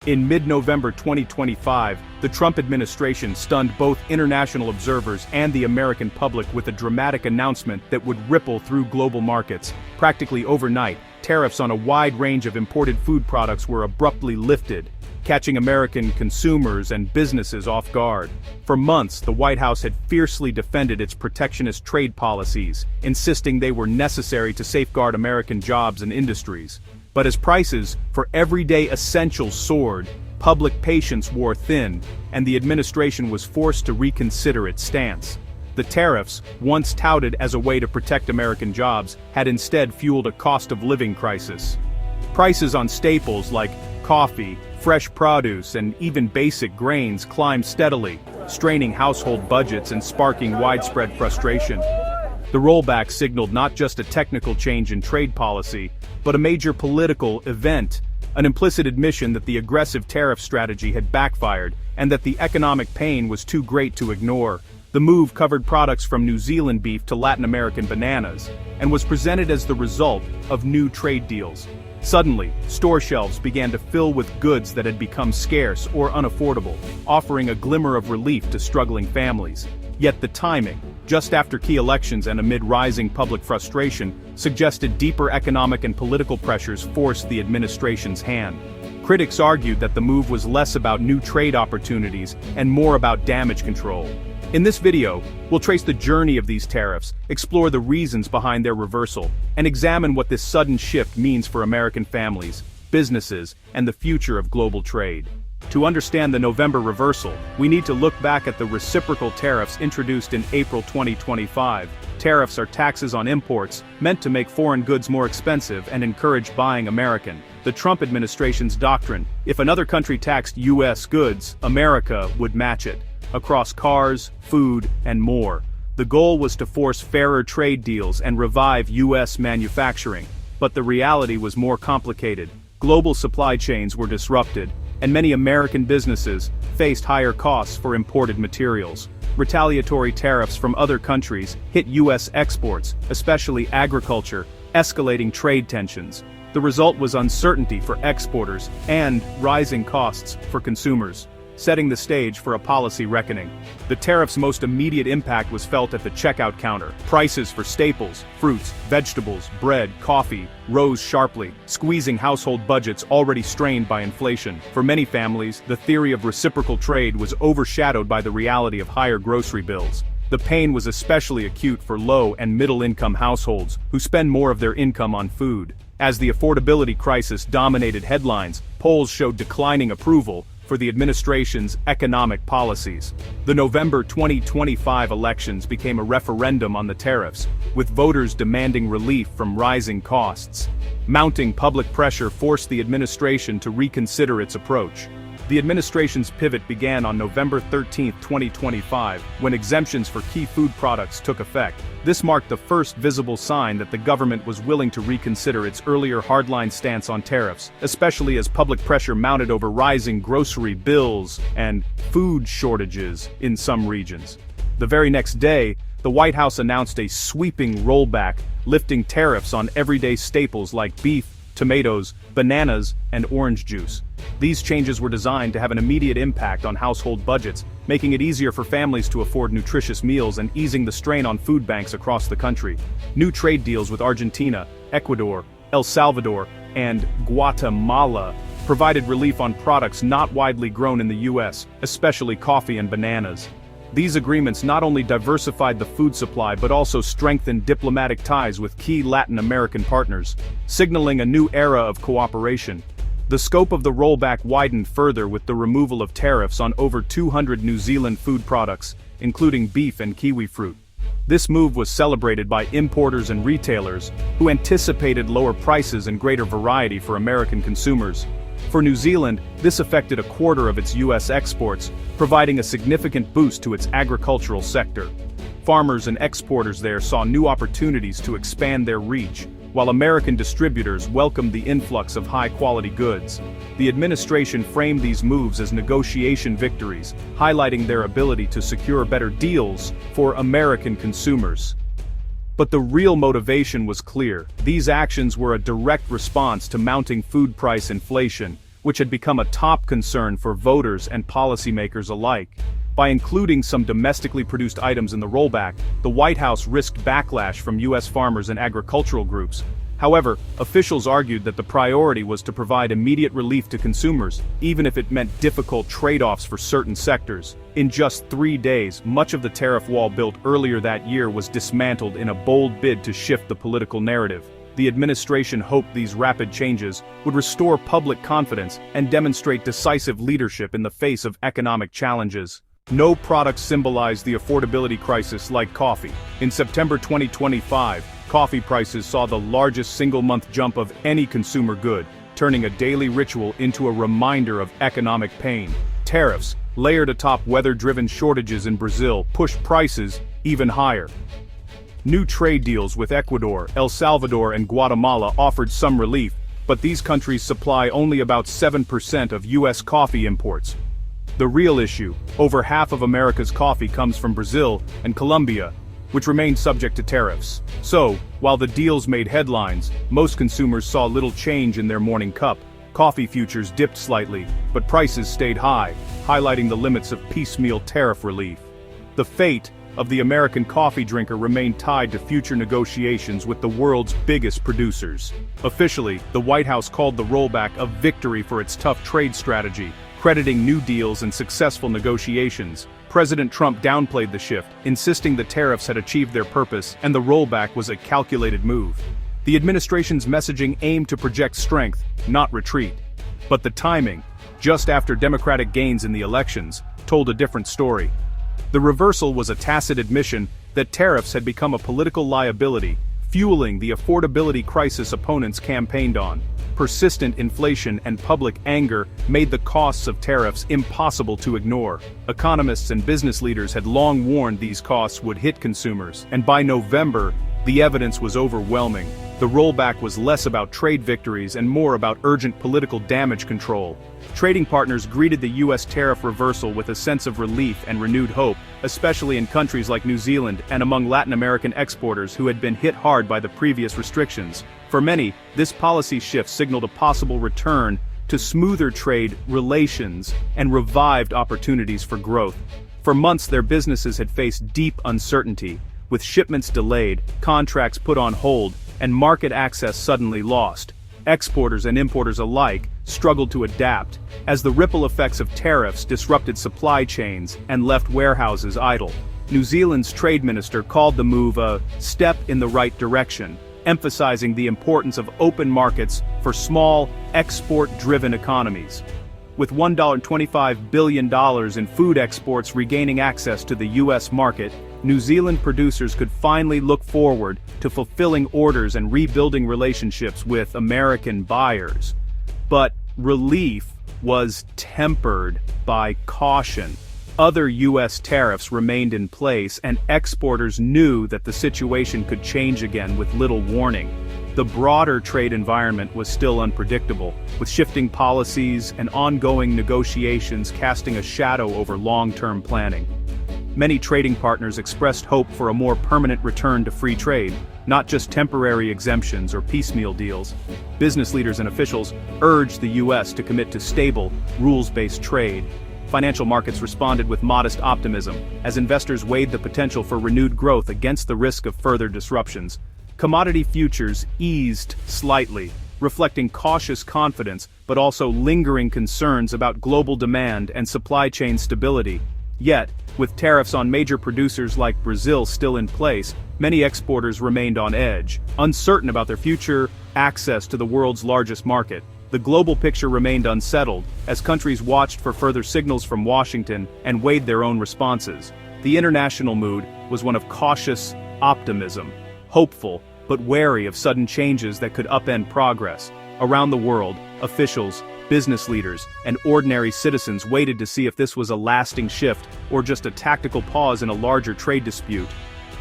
In mid-November 2025, the Trump administration stunned both international observers and the American public with a dramatic announcement that would ripple through global markets. Practically overnight, tariffs on a wide range of imported food products were abruptly lifted, catching American consumers and businesses off guard. For months, the White House had fiercely defended its protectionist trade policies, insisting they were necessary to safeguard American jobs and industries. But as prices for everyday essentials soared, public patience wore thin, and the administration was forced to reconsider its stance. The tariffs, once touted as a way to protect American jobs, had instead fueled a cost-of-living crisis. Prices on staples like coffee, fresh produce, and even basic grains climbed steadily, straining household budgets and sparking widespread frustration. The rollback signaled not just a technical change in trade policy, but a major political event, an implicit admission that the aggressive tariff strategy had backfired and that the economic pain was too great to ignore. The move covered products from New Zealand beef to Latin American bananas, and was presented as the result of new trade deals. Suddenly, store shelves began to fill with goods that had become scarce or unaffordable, offering a glimmer of relief to struggling families. Yet the timing, just after key elections and amid rising public frustration, suggested deeper economic and political pressures forced the administration's hand. Critics argued that the move was less about new trade opportunities and more about damage control. In this video, we'll trace the journey of these tariffs, explore the reasons behind their reversal, and examine what this sudden shift means for American families, businesses, and the future of global trade. To understand the November reversal, we need to look back at the reciprocal tariffs introduced in April 2025. Tariffs are taxes on imports, meant to make foreign goods more expensive and encourage buying American. The Trump administration's doctrine: if another country taxed U.S. goods, America would match it, across cars, food, and more. The goal was to force fairer trade deals and revive U.S. manufacturing. But the reality was more complicated. Global supply chains were disrupted, and many American businesses faced higher costs for imported materials. Retaliatory tariffs from other countries hit U.S. exports, especially agriculture, escalating trade tensions. The result was uncertainty for exporters and rising costs for consumers, setting the stage for a policy reckoning. The tariff's most immediate impact was felt at the checkout counter. Prices for staples, fruits, vegetables, bread, coffee rose sharply, squeezing household budgets already strained by inflation. For many families, the theory of reciprocal trade was overshadowed by the reality of higher grocery bills. The pain was especially acute for low and middle-income households, who spend more of their income on food. As the affordability crisis dominated headlines, polls showed declining approval for the administration's economic policies. The November 2025 elections became a referendum on the tariffs, with voters demanding relief from rising costs. Mounting public pressure forced the administration to reconsider its approach. The administration's pivot began on November 13, 2025, when exemptions for key food products took effect. This marked the first visible sign that the government was willing to reconsider its earlier hardline stance on tariffs, especially as public pressure mounted over rising grocery bills and food shortages in some regions. The very next day, the White House announced a sweeping rollback, lifting tariffs on everyday staples like beef, tomatoes, bananas, and orange juice. These changes were designed to have an immediate impact on household budgets, making it easier for families to afford nutritious meals and easing the strain on food banks across the country. New trade deals with Argentina, Ecuador, El Salvador, and Guatemala provided relief on products not widely grown in the U.S., especially coffee and bananas. These agreements not only diversified the food supply but also strengthened diplomatic ties with key Latin American partners, signaling a new era of cooperation. The scope of the rollback widened further with the removal of tariffs on over 200 New Zealand food products, including beef and kiwi fruit. This move was celebrated by importers and retailers, who anticipated lower prices and greater variety for American consumers. For New Zealand, this affected a quarter of its U.S. exports, providing a significant boost to its agricultural sector. Farmers and exporters there saw new opportunities to expand their reach, while American distributors welcomed the influx of high-quality goods. The administration framed these moves as negotiation victories, highlighting their ability to secure better deals for American consumers. But the real motivation was clear. These actions were a direct response to mounting food price inflation, which had become a top concern for voters and policymakers alike. By including some domestically produced items in the rollback, the White House risked backlash from U.S. farmers and agricultural groups. However, officials argued that the priority was to provide immediate relief to consumers, even if it meant difficult trade-offs for certain sectors. In just 3 days, much of the tariff wall built earlier that year was dismantled in a bold bid to shift the political narrative. The administration hoped these rapid changes would restore public confidence and demonstrate decisive leadership in the face of economic challenges. No product symbolized the affordability crisis like coffee. In September 2025, coffee prices saw the largest single-month jump of any consumer good, turning a daily ritual into a reminder of economic pain. Tariffs, layered atop weather-driven shortages in Brazil, pushed prices even higher. New trade deals with Ecuador, El Salvador, and Guatemala offered some relief, but these countries supply only about 7% of U.S. coffee imports. The real issue: over half of America's coffee comes from Brazil and Colombia, which remain subject to tariffs. So, while the deals made headlines, most consumers saw little change in their morning cup. Coffee futures dipped slightly, but prices stayed high, highlighting the limits of piecemeal tariff relief. The fate of the American coffee drinker remained tied to future negotiations with the world's biggest producers. Officially, the White House called the rollback a victory for its tough trade strategy, crediting new deals and successful negotiations. President Trump downplayed the shift, insisting the tariffs had achieved their purpose and the rollback was a calculated move. The administration's messaging aimed to project strength, not retreat. But the timing, just after Democratic gains in the elections, told a different story. The reversal was a tacit admission that tariffs had become a political liability, fueling the affordability crisis opponents campaigned on. Persistent inflation and public anger made the costs of tariffs impossible to ignore. Economists and business leaders had long warned these costs would hit consumers, and by November, the evidence was overwhelming. The rollback was less about trade victories and more about urgent political damage control. Trading partners greeted the U.S. tariff reversal with a sense of relief and renewed hope, especially in countries like New Zealand and among Latin American exporters who had been hit hard by the previous restrictions. For many, this policy shift signaled a possible return to smoother trade relations and revived opportunities for growth. For months, their businesses had faced deep uncertainty, with shipments delayed, contracts put on hold, and market access suddenly lost. Exporters and importers alike struggled to adapt, as the ripple effects of tariffs disrupted supply chains and left warehouses idle. New Zealand's trade minister called the move a step in the right direction, emphasizing the importance of open markets for small, export-driven economies. With $1.25 billion in food exports regaining access to the U.S. market, New Zealand producers could finally look forward to fulfilling orders and rebuilding relationships with American buyers. But relief was tempered by caution. Other U.S. tariffs remained in place, and exporters knew that the situation could change again with little warning. The broader trade environment was still unpredictable, with shifting policies and ongoing negotiations casting a shadow over long-term planning. Many trading partners expressed hope for a more permanent return to free trade, not just temporary exemptions or piecemeal deals. Business leaders and officials urged the U.S. to commit to stable, rules-based trade. Financial markets responded with modest optimism, as investors weighed the potential for renewed growth against the risk of further disruptions. Commodity futures eased slightly, reflecting cautious confidence but also lingering concerns about global demand and supply chain stability. Yet, with tariffs on major producers like Brazil still in place, many exporters remained on edge, uncertain about their future access to the world's largest market. The global picture remained unsettled, as countries watched for further signals from Washington and weighed their own responses. The international mood was one of cautious optimism, hopeful but wary of sudden changes that could upend progress. Around the world, officials, business leaders, and ordinary citizens waited to see if this was a lasting shift or just a tactical pause in a larger trade dispute.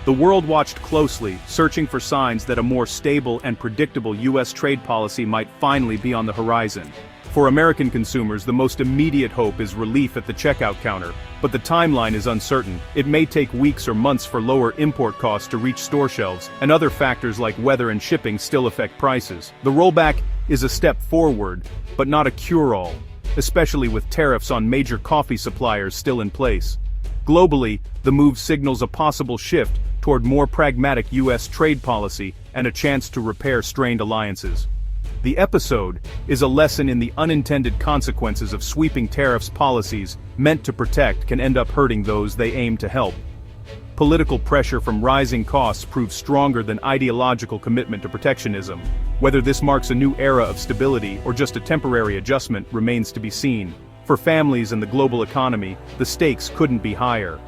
The world watched closely, searching for signs that a more stable and predictable U.S. trade policy might finally be on the horizon. For American consumers, the most immediate hope is relief at the checkout counter, but the timeline is uncertain. It may take weeks or months for lower import costs to reach store shelves, and other factors like weather and shipping still affect prices. The rollback is a step forward, but not a cure-all, especially with tariffs on major coffee suppliers still in place. Globally, the move signals a possible shift toward more pragmatic U.S. trade policy and a chance to repair strained alliances. The episode is a lesson in the unintended consequences of sweeping tariffs policies meant to protect can end up hurting those they aim to help. Political pressure from rising costs proves stronger than ideological commitment to protectionism. Whether this marks a new era of stability or just a temporary adjustment remains to be seen. For families and the global economy, the stakes couldn't be higher.